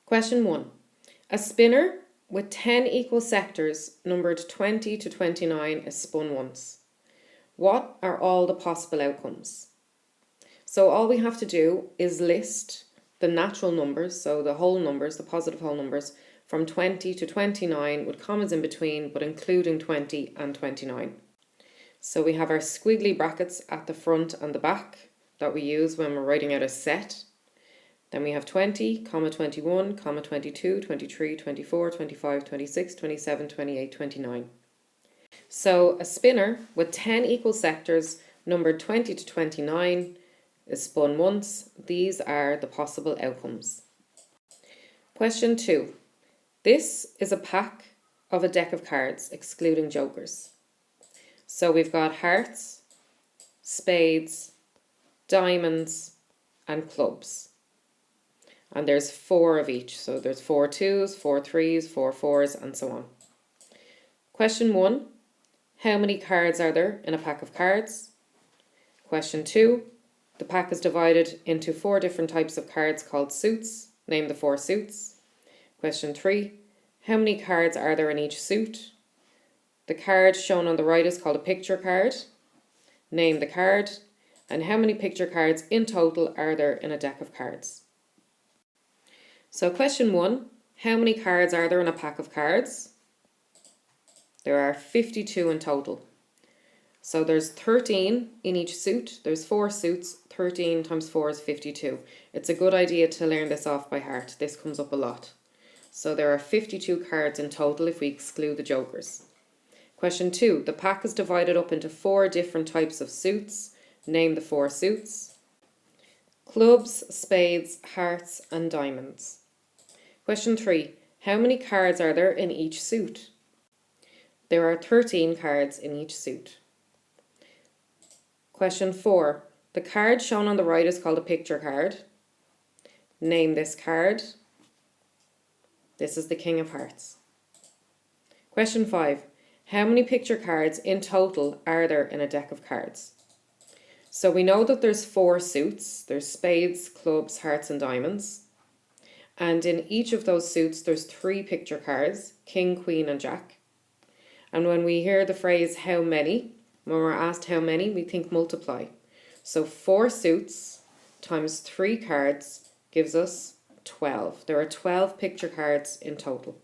Question 1. A spinner with 10 equal sectors numbered 20 to 29 is spun once. What are all the possible outcomes? So all we have to do is list the natural numbers, so the whole numbers, the positive whole numbers, from 20 to 29 with commas in between, but including 20 and 29. So we have our squiggly brackets at the front and the back that we use when we're writing out a set. Then we have 20, 21, 22, 23, 24, 25, 26, 27, 28, 29. So a spinner with 10 equal sectors numbered 20 to 29 is spun once. These are the possible outcomes. Question 2. This is a pack of a deck of cards, excluding jokers. So we've got hearts, spades, diamonds, and clubs. And there's 4 of each. So there's 4 2s, 4 3s, 4 4s, and so on. Question 1. How many cards are there in a pack of cards? Question 2. The pack is divided into 4 different types of cards called suits. Name the 4 suits. Question 3. How many cards are there in each suit? The card shown on the right is called a picture card. Name the card. And how many picture cards in total are there in a deck of cards? So question 1. How many cards are there in a pack of cards? There are 52 in total. So there's 13 in each suit. There's 4 suits. 13 times 4 is 52. It's a good idea to learn this off by heart. This comes up a lot. So there are 52 cards in total if we exclude the jokers. Question 2. The pack is divided up into 4 different types of suits. Name the 4 suits. Clubs, spades, hearts, and diamonds. Question 3. How many cards are there in each suit? There are 13 cards in each suit. Question 4. The card shown on the right is called a picture card. Name this card. This is the King of Hearts. Question 5. How many picture cards in total are there in a deck of cards? So we know that there's 4 suits. There's spades, clubs, hearts, and diamonds. And in each of those suits, there's 3 picture cards, King, Queen, and Jack. And when we hear the phrase how many, when we're asked how many, we think multiply. So 4 suits times 3 cards gives us 12. There are 12 picture cards in total.